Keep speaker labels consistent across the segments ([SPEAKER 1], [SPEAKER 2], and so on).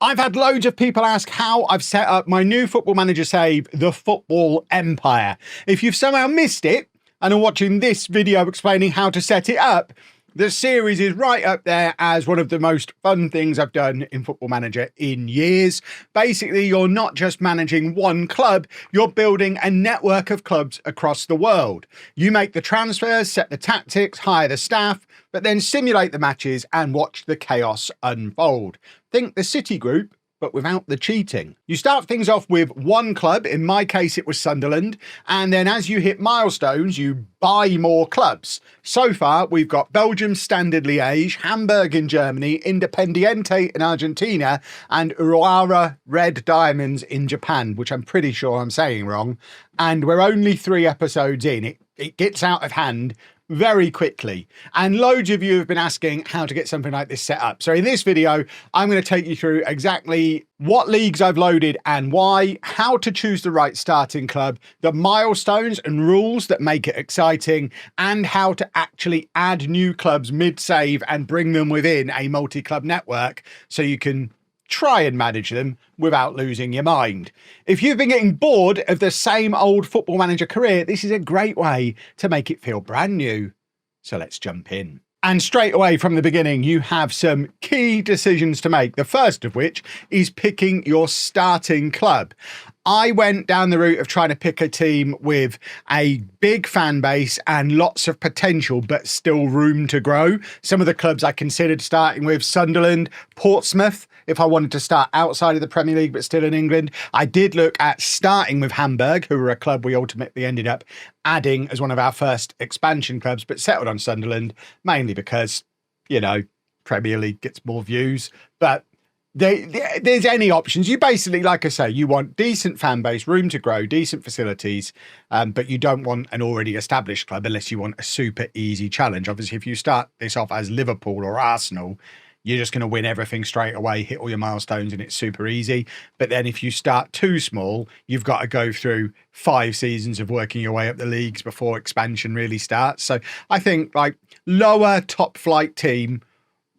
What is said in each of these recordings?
[SPEAKER 1] I've had loads of people ask how I've set up my new Football Manager save, the Football Empire. If you've somehow missed it and are watching this video explaining how to set it up, the series is right up there as one of the most fun things I've done in Football Manager in years. Basically, you're not just managing one club, you're building a network of clubs across the world. You make the transfers, set the tactics, hire the staff, but then simulate the matches and watch the chaos unfold. Think the City Group, but without the cheating. You start things off with one club, in my case it was Sunderland, and then as you hit milestones, you buy more clubs. So far, we've got Belgium Standard Liège, Hamburg in Germany, Independiente in Argentina, and Urawa Red Diamonds in Japan, which I'm pretty sure I'm saying wrong. And we're only 3 episodes in. It gets out of hand very quickly. And loads of you have been asking how to get something like this set up. So in this video, I'm going to take you through exactly what leagues I've loaded and why, how to choose the right starting club, the milestones and rules that make it exciting, and how to actually add new clubs mid-save and bring them within a multi-club network so you can try and manage them without losing your mind. If you've been getting bored of the same old Football Manager career, this is a great way to make it feel brand new. So let's jump in. And straight away from the beginning, you have some key decisions to make. The first of which is picking your starting club. I went down the route of trying to pick a team with a big fan base and lots of potential, but still room to grow. Some of the clubs I considered starting with: Sunderland, Portsmouth, if I wanted to start outside of the Premier League, but still in England. I did look at starting with Hamburg, who were a club we ultimately ended up adding as one of our first expansion clubs, but settled on Sunderland, mainly because, you know, Premier League gets more views, but there's any options. You basically, like I say, you want decent fan base, room to grow, decent facilities, but you don't want an already established club unless you want a super easy challenge. Obviously, if you start this off as Liverpool or Arsenal, you're just going to win everything straight away, hit all your milestones, and it's super easy. But then if you start too small, you've got to go through 5 seasons of working your way up the leagues before expansion really starts. So I think like lower top flight team,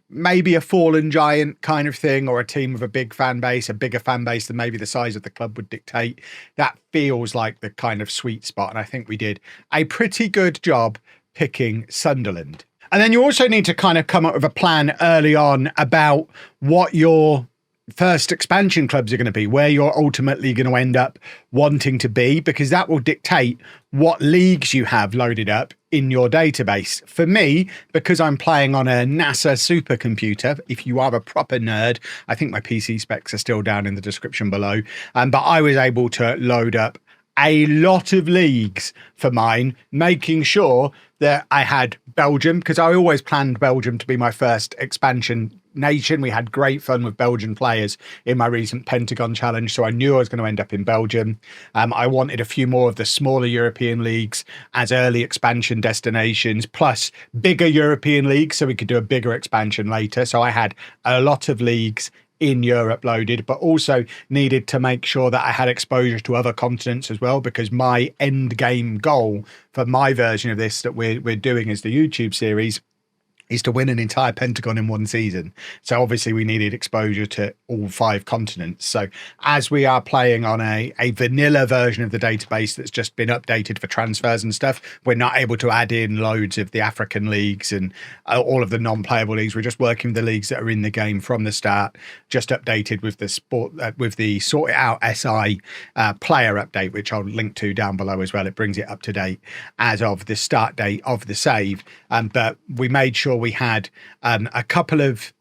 [SPEAKER 1] maybe a fallen giant kind of thing, or a team with a big fan base, a bigger fan base than maybe the size of the club would dictate. That feels like the kind of sweet spot. And I think we did a pretty good job picking Sunderland. And then you also need to kind of come up with a plan early on about what your first expansion clubs are going to be, where you're ultimately going to end up wanting to be, because that will dictate what leagues you have loaded up in your database. For me, because I'm playing on a NASA supercomputer, if you are a proper nerd, I think my PC specs are still down in the description below, but I was able to load up a lot of leagues for mine, making sure that I had Belgium, because I always planned Belgium to be my first expansion nation. We had great fun with Belgian players in my recent Pentagon challenge, so I knew I was going to end up in Belgium. I wanted a few more of the smaller European leagues as early expansion destinations, plus bigger European leagues, so we could do a bigger expansion later. So I had a lot of leagues in Europe loaded, but also needed to make sure that I had exposure to other continents as well, because my end game goal for my version of this that we're doing as the YouTube series is to win an entire Pentagon in one season. So obviously we needed exposure to all 5 continents. So as we are playing on a vanilla version of the database that's just been updated for transfers and stuff, we're not able to add in loads of the African leagues and all of the non-playable leagues. We're just working with the leagues that are in the game from the start, just updated with the with the Sort It Out SI player update, which I'll link to down below as well. It brings it up to date as of the start date of the save. But we made sure we had a couple of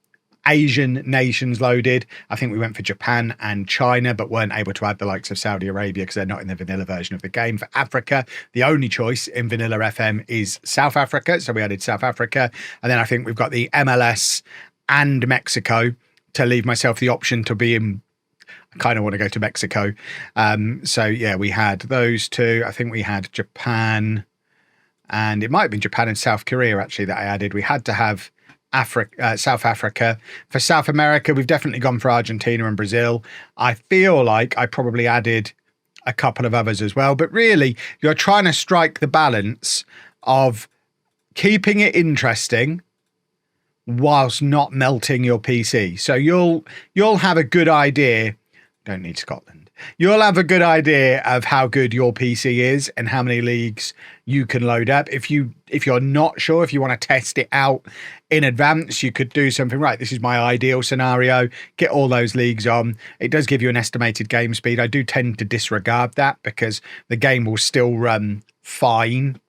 [SPEAKER 1] Asian nations loaded. I think we went for Japan and China, but weren't able to add the likes of Saudi Arabia because they're not in the vanilla version of the game. For Africa, the only choice in vanilla FM is South Africa, so we added South Africa. And then I think we've got the MLS and Mexico to leave myself the option to be in. I kind of want to go to Mexico. So yeah, we had those 2. I think we had Japan, and it might have been Japan and South Korea actually that I added. We had to have South Africa. For South America, we've definitely gone for Argentina and Brazil. I feel like I probably added a couple of others as well, but really you're trying to strike the balance of keeping it interesting whilst not melting your PC. So you'll have a good idea. Don't need Scotland. You'll have a good idea of how good your PC is and how many leagues you can load up. If you're not sure, if you want to test it out in advance, you could do something. Right, this is my ideal scenario. Get all those leagues on. It does give you an estimated game speed. I do tend to disregard that because the game will still run fine,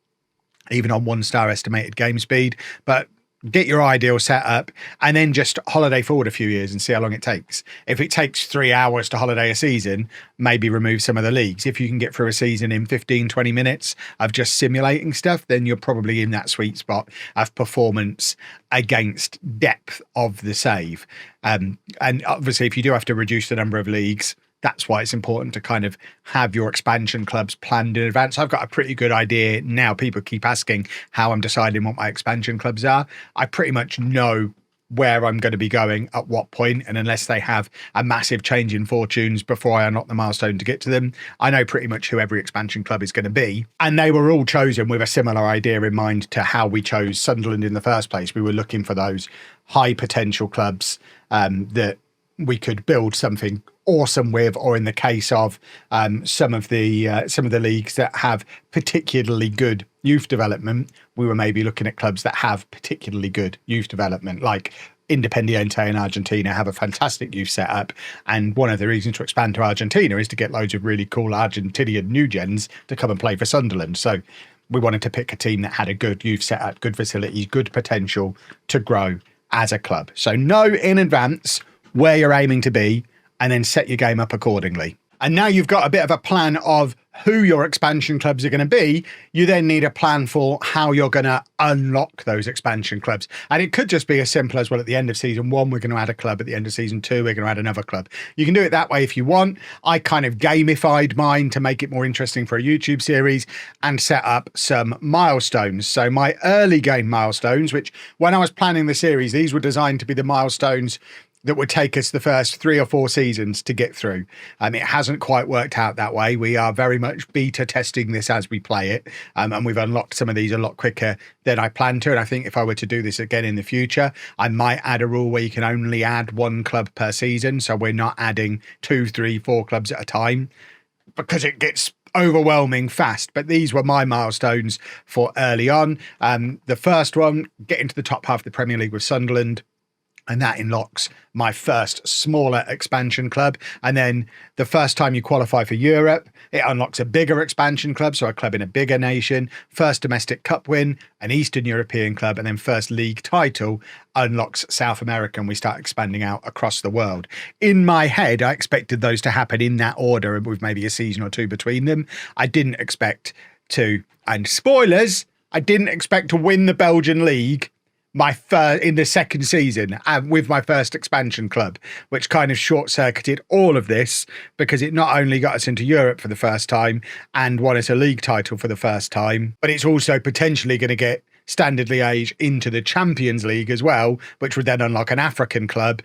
[SPEAKER 1] even on 1-star estimated game speed. But get your ideal setup and then just holiday forward a few years and see how long it takes. If it takes 3 hours to holiday a season, maybe remove some of the leagues. If you can get through a season in 15, 20 minutes of just simulating stuff, then you're probably in that sweet spot of performance against depth of the save. And obviously, if you do have to reduce the number of leagues, that's why it's important to kind of have your expansion clubs planned in advance. I've got a pretty good idea now. People keep asking how I'm deciding what my expansion clubs are. I pretty much know where I'm going to be going at what point, and unless they have a massive change in fortunes before I unlock the milestone to get to them, I know pretty much who every expansion club is going to be. And they were all chosen with a similar idea in mind to how we chose Sunderland in the first place. We were looking for those high potential clubs that we could build something awesome with, or in the case of some of the leagues that have particularly good youth development, we were maybe looking at clubs that have particularly good youth development, like Independiente in Argentina have a fantastic youth setup, and one of the reasons to expand to Argentina is to get loads of really cool Argentinian new gens to come and play for Sunderland. So we wanted to pick a team that had a good youth setup, good facilities, good potential to grow as a club. So know in advance where you're aiming to be, and then set your game up accordingly. And now you've got a bit of a plan of who your expansion clubs are going to be, you then need a plan for how you're going to unlock those expansion clubs. And it could just be as simple as, well, at the end of season 1, we're going to add a club. At the end of season 2, we're going to add another club. You can do it that way if you want. I kind of gamified mine to make it more interesting for a YouTube series and set up some milestones. So my early game milestones, which when I was planning the series, these were designed to be the milestones that would take us the first 3 or 4 seasons to get through. It hasn't quite worked out that way. We are very much beta testing this as we play it. And we've unlocked some of these a lot quicker than I planned to. And I think if I were to do this again in the future, I might add a rule where you can only add 1 club per season. So we're not adding 2, 3, 4 clubs at a time, because it gets overwhelming fast. But these were my milestones for early on. The first one, get into the top half of the Premier League with Sunderland. And that unlocks my first smaller expansion club. And then the first time you qualify for Europe, it unlocks a bigger expansion club, so a club in a bigger nation. First domestic cup win, an Eastern European club, and then first league title unlocks South America, and we start expanding out across the world. In my head, I expected those to happen in that order, with maybe a season or 2 between them. I didn't expect to, and spoilers, I didn't expect to win the Belgian league in the second season with my first expansion club, which kind of short-circuited all of this, because it not only got us into Europe for the first time and won us a league title for the first time, but it's also potentially going to get Standard Liège into the Champions League as well, which would then unlock an African club.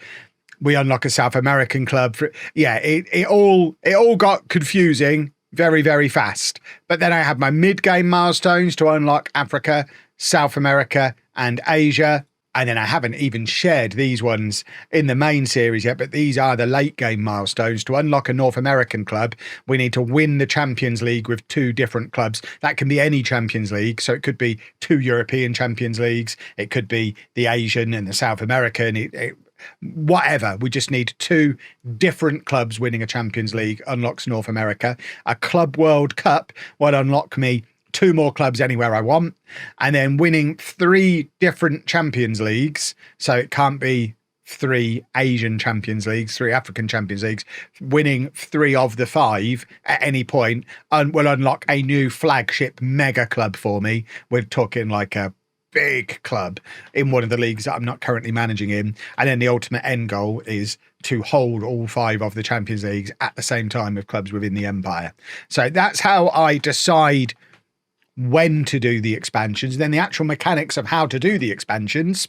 [SPEAKER 1] We unlock a South American club. It all got confusing very, very fast. But then I had my mid-game milestones to unlock Africa, South America, and Asia. And then I haven't even shared these ones in the main series yet, but these are the late game milestones. To unlock a North American club, we need to win the Champions League with 2 different clubs. That can be any Champions League. So it could be 2 European Champions Leagues. It could be the Asian and the South American. Whatever. We just need 2 different clubs winning a Champions League unlocks North America. A Club World Cup will unlock me 2 more clubs anywhere I want, and then winning 3 different Champions Leagues. So it can't be 3 Asian Champions Leagues, 3 African Champions Leagues. Winning 3 of the 5 at any point will unlock a new flagship mega club for me. We're talking like a big club in one of the leagues that I'm not currently managing in. And then the ultimate end goal is to hold all 5 of the Champions Leagues at the same time with clubs within the Empire. So that's how I decide when to do the expansions. Then the actual mechanics of how to do the expansions,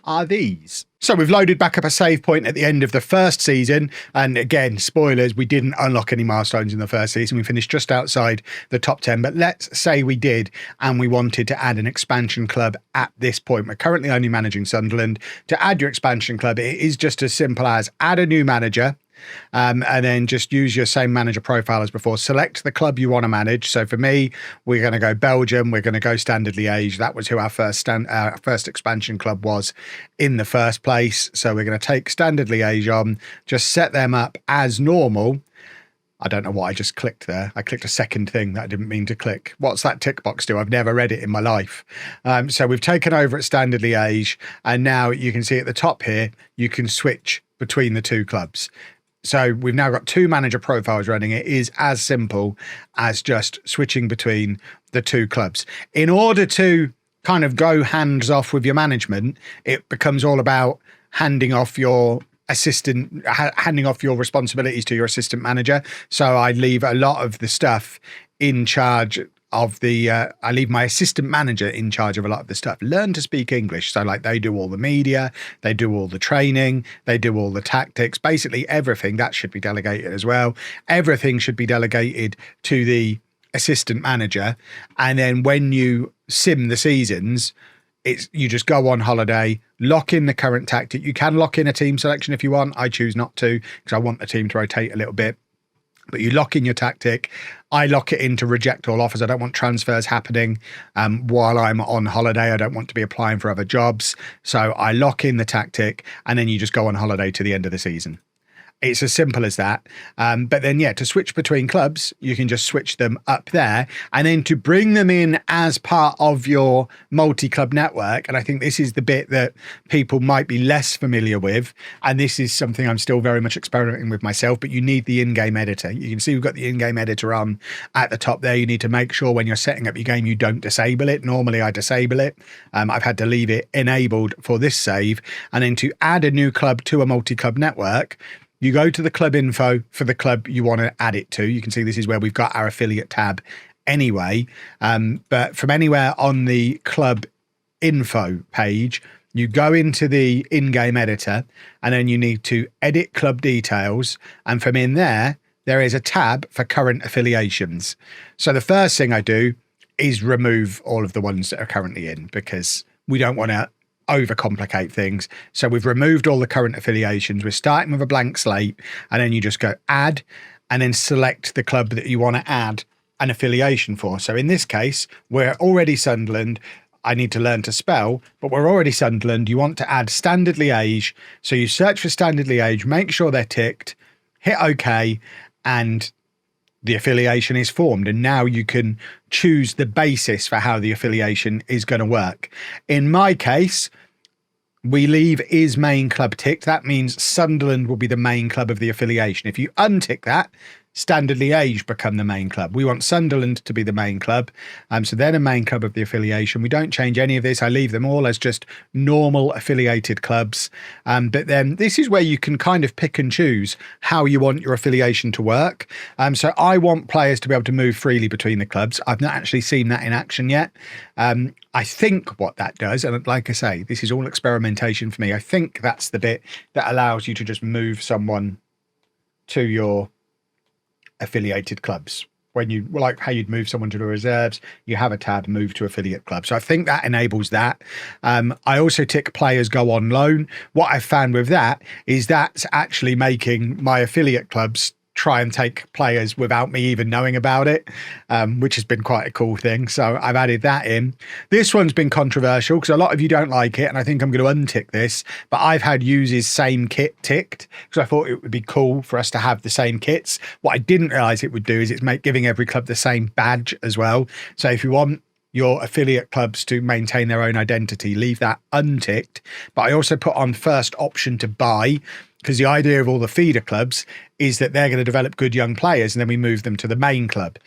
[SPEAKER 1] are these. So we've loaded back up a save point at the end of the first season. And again, spoilers, we didn't unlock any milestones in the first season. We finished just outside the top 10. But let's say we did and we wanted to add an expansion club at this point. We're currently only managing Sunderland. To add your expansion club, it is just as simple as add a new manager. And then just use your same manager profile as before. Select the club you want to manage. So for me, we're going to go Belgium. We're going to go Standard Liège. That was who our first expansion club was in the first place. So we're going to take Standard Liège on, just set them up as normal. I don't know what I just clicked there. I clicked a second thing that I didn't mean to click. What's that tick box do? I've never read it in my life. So we've taken over at Standard Liège. And now you can see at the top here, you can switch between the two clubs. So we've now got two manager profiles running. It is as simple as just switching between the two clubs. In order to kind of go hands off with your management, it becomes all about handing off your responsibilities to your assistant manager. So I leave a lot of the stuff in charge of I leave my assistant manager in charge of a lot of the stuff. Learn to speak English. So like they do all the media, they do all the training, they do all the tactics, basically everything that should be delegated as well. Everything should be delegated to the assistant manager. And then when you sim the seasons, you just go on holiday, lock in the current tactic. You can lock in a team selection if you want. I choose not to because I want the team to rotate a little bit. But you lock in your tactic. I lock it in to reject all offers. I don't want transfers happening while I'm on holiday. I don't want to be applying for other jobs. So I lock in the tactic and then you just go on holiday to the end of the season. It's as simple as that. But then, yeah, to switch between clubs, you can just switch them up there. And then to bring them in as part of your multi-club network, and I think this is the bit that people might be less familiar with, and this is something I'm still very much experimenting with myself, but you need the in-game editor. You can see we've got the in-game editor on at the top there. You need to make sure when you're setting up your game, you don't disable it. Normally, I disable it. I've had to leave it enabled for this save. And then to add a new club to a multi-club network, you go to the club info for the club you want to add it to. You can see this is where we've got our affiliate tab anyway. But from anywhere on the club info page, you go into the in-game editor and then you need to edit club details. And from in there, there is a tab for current affiliations. So the first thing I do is remove all of the ones that are currently in because we don't want to overcomplicate things. So we've removed all the current affiliations. We're starting with a blank slate and then you just go add and then select the club that you want to add an affiliation for. So in this case, we're already Sunderland. I need to learn to spell, but we're already Sunderland. You want to add Standard Liège. So you search for Standard Liège, make sure they're ticked, hit OK, and the affiliation is formed. And now you can choose the basis for how the affiliation is going to work. In my case, we leave is main club ticked. That means Sunderland will be the main club of the affiliation. If you untick that, Standard Liège become the main club. We want Sunderland to be the main club. So they're the main club of the affiliation. We don't change any of this. I leave them all as just normal affiliated clubs. But then this is where you can kind of pick and choose how you want your affiliation to work. So I want players to be able to move freely between the clubs. I've not actually seen that in action yet. I think what that does, and like I say, this is all experimentation for me. I think that's the bit that allows you to just move someone to your affiliated clubs. When you like how you'd move someone to the reserves, you have a tab move to affiliate club. So I think that enables that. I also tick players go on loan. What I found with that is that's actually making my affiliate clubs try and take players without me even knowing about it, which has been quite a cool thing. So I've added that in. This one's been controversial because a lot of you don't like it, and I think I'm going to untick this, but I've had uses same kit ticked because I thought it would be cool for us to have the same kits. What I didn't realize it would do is it's giving every club the same badge as well. So if you want your affiliate clubs to maintain their own identity, leave that unticked. But I also put on first option to buy, because the idea of all the feeder clubs is that they're going to develop good young players and then we move them to the main club.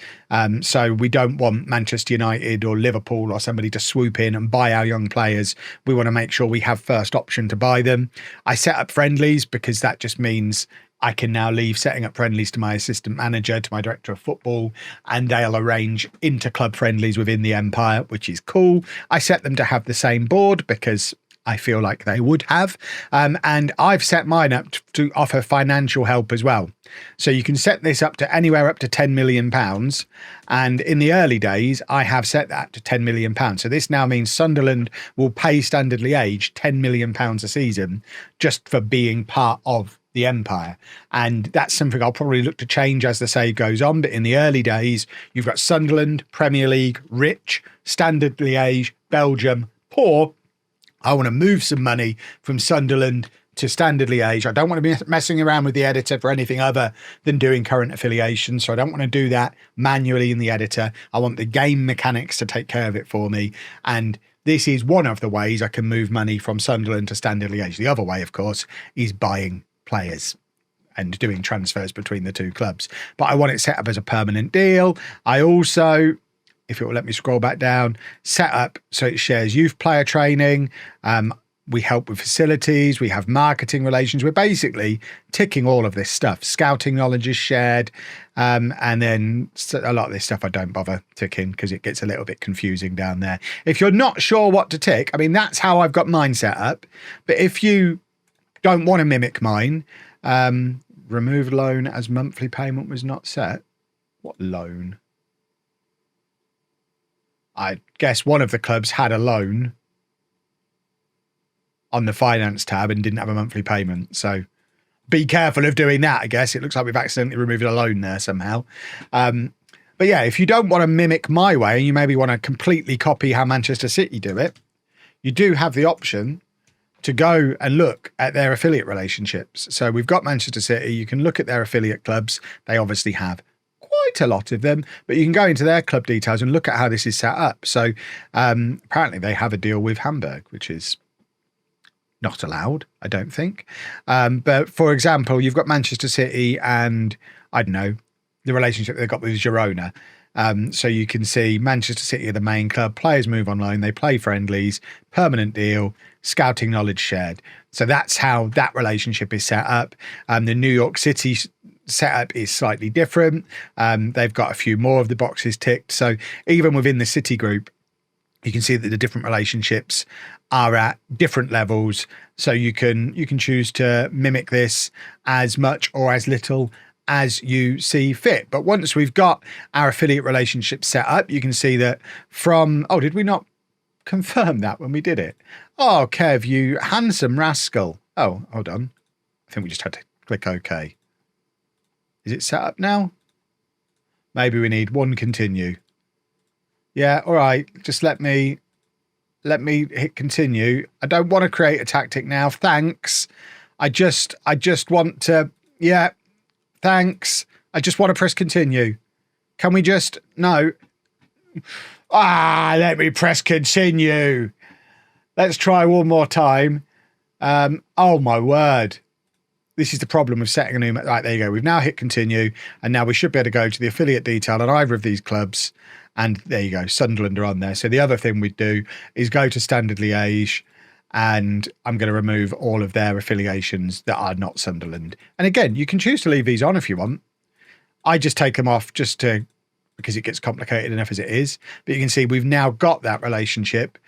[SPEAKER 1] So we don't want Manchester United or Liverpool or somebody to swoop in and buy our young players. We want to make sure we have first option to buy them. I set up friendlies because that just means I can now leave setting up friendlies to my assistant manager, to my director of football, and they'll arrange inter-club friendlies within the Empire, which is cool. I set them to have the same board because I feel like they would have. And I've set mine up to offer financial help as well. So you can set this up to anywhere up to £10 million. And in the early days, I have set that to £10 million. So this now means Sunderland will pay Standard Liège £10 million a season just for being part of the empire. And that's something I'll probably look to change as the save goes on. But in the early days, you've got Sunderland, Premier League, rich, Standard Liège, Belgium, poor. I want to move some money from Sunderland to Standard Liège. I don't want to be messing around with the editor for anything other than doing current affiliations. So I don't want to do that manually in the editor. I want the game mechanics to take care of it for me. And this is one of the ways I can move money from Sunderland to Standard Liège. The other way, of course, is buying players and doing transfers between the two clubs. But I want it set up as a permanent deal. I also, if it will let me scroll back down, set up so it shares youth player training. We help with facilities. We have marketing relations. We're basically ticking all of this stuff. Scouting knowledge is shared. And then a lot of this stuff I don't bother ticking because it gets a little bit confusing down there. If you're not sure what to tick, I mean, that's how I've got mine set up. But if you don't want to mimic mine, remove loan as monthly payment was not set. What loan? I guess one of the clubs had a loan on the finance tab and didn't have a monthly payment. So be careful of doing that, I guess. It looks like we've accidentally removed a loan there somehow. But yeah, if you don't want to mimic my way and you maybe want to completely copy how Manchester City do it, you do have the option to go and look at their affiliate relationships. So we've got Manchester City. You can look at their affiliate clubs. They obviously have quite a lot of them, but you can go into their club details and look at how this is set up. So apparently they have a deal with Hamburg, which is not allowed, I don't think. But for example, you've got Manchester City and, I don't know, the relationship they've got with Girona. So you can see Manchester City are the main club, players move on loan, they play friendlies, permanent deal, scouting knowledge shared. So that's how that relationship is set up. The New York City setup is slightly different. They've got a few more of the boxes ticked. So even within the City group, you can see that the different relationships are at different levels. So you can choose to mimic this as much or as little as you see fit. But once we've got our affiliate relationship set up, you can see that from, oh, did we not confirm that when we did it? Oh, Kev, you handsome rascal. Oh, hold on. I think we just had to click OK. Is it set up now? Maybe we need one continue. Yeah, all right. Just let me hit continue. I don't want to create a tactic now. Thanks. I just want to, yeah, thanks. I just want to press continue. Can we just, no. Let me press continue. Let's try one more time. Oh my word. This is the problem with setting a new, right, there you go. We've now hit continue and now we should be able to go to the affiliate detail on either of these clubs. And there you go, Sunderland are on there. So the other thing we'd do is go to Standard Liège and I'm going to remove all of their affiliations that are not Sunderland. And again, you can choose to leave these on if you want. I just take them off because it gets complicated enough as it is. But you can see we've now got that relationship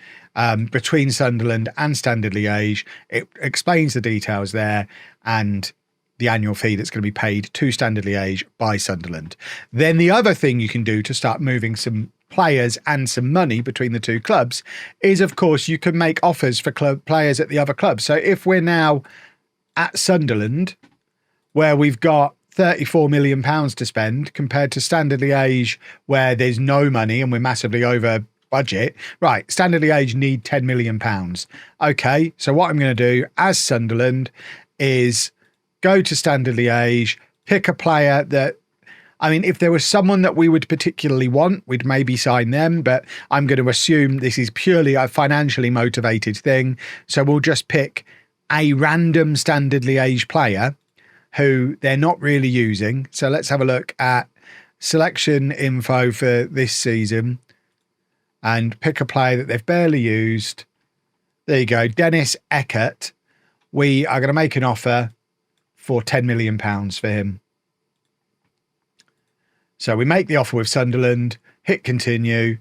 [SPEAKER 1] between Sunderland and Standard Liège. It explains the details there and the annual fee that's going to be paid to Standard Liège by Sunderland. Then the other thing you can do to start moving some players and some money between the two clubs is, of course, you can make offers for players at the other clubs. So if we're now at Sunderland, where we've got £34 million to spend compared to Standard Liège, where there's no money and we're massively over budget, right, Standard Liège need £10 million. Okay, so what I'm going to do as Sunderland is go to Standard Liège, pick a player that, I mean, if there was someone that we would particularly want, we'd maybe sign them, but I'm going to assume this is purely a financially motivated thing. So we'll just pick a random Standard Liège player who they're not really using. So let's have a look at selection info for this season and pick a player that they've barely used. There you go, Dennis Eckert. We are going to make an offer for £10 million for him. So we make the offer with Sunderland, hit continue.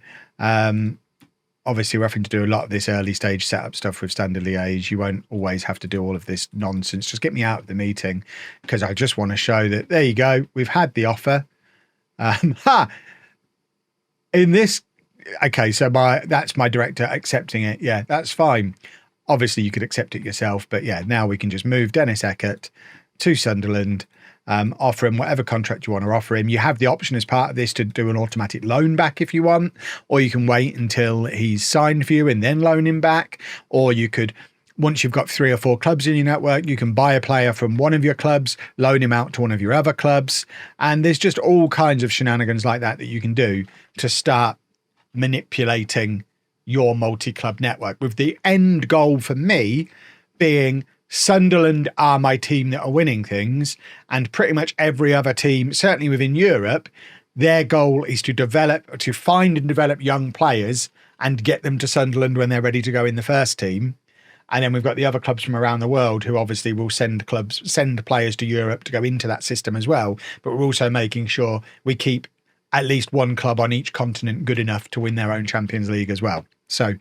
[SPEAKER 1] obviously we're having to do a lot of this early stage setup stuff with standard liaise. You won't always have to do all of this nonsense. Just get me out of the meeting, because I just want to show that, there you go, we've had the offer. In this, okay, so that's my director accepting it. Yeah, that's fine. Obviously you could accept it yourself, but yeah, now we can just move Dennis Eckert to Sunderland, offer him whatever contract you want to offer him. You have the option as part of this to do an automatic loan back if you want, or you can wait until he's signed for you and then loan him back. Or you could, once you've got 3 or 4 clubs in your network, you can buy a player from one of your clubs, loan him out to one of your other clubs. And there's just all kinds of shenanigans like that you can do to start manipulating your multi-club network, with the end goal for me being Sunderland are my team that are winning things, and pretty much every other team, certainly within Europe, their goal is to find and develop young players and get them to Sunderland when they're ready to go in the first team. And then we've got the other clubs from around the world who obviously will send players to Europe to go into that system as well. But we're also making sure we keep at least one club on each continent good enough to win their own Champions League as well. So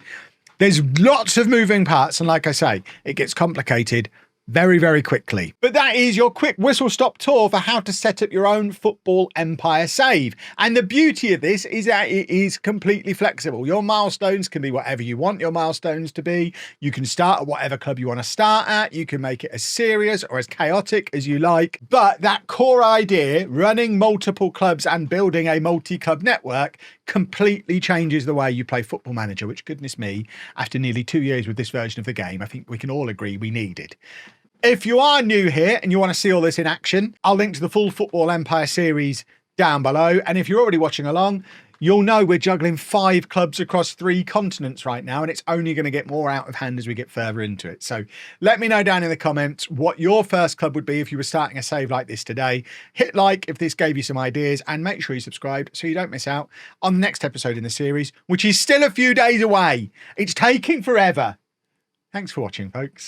[SPEAKER 1] there's lots of moving parts. And like I say, it gets complicated very, very quickly. But that is your quick whistle-stop tour for how to set up your own football empire save. And the beauty of this is that it is completely flexible. Your milestones can be whatever you want your milestones to be. You can start at whatever club you want to start at. You can make it as serious or as chaotic as you like. But that core idea, running multiple clubs and building a multi-club network, completely changes the way you play Football Manager, which, goodness me, after nearly 2 years with this version of the game, I think we can all agree we needed. If you are new here and you want to see all this in action, I'll link to the full Football Empire series down below. And if you're already watching along, you'll know we're juggling 5 clubs across 3 continents right now, and it's only going to get more out of hand as we get further into it. So let me know down in the comments what your first club would be if you were starting a save like this today. Hit like if this gave you some ideas, and make sure you subscribe so you don't miss out on the next episode in the series, which is still a few days away. It's taking forever. Thanks for watching, folks.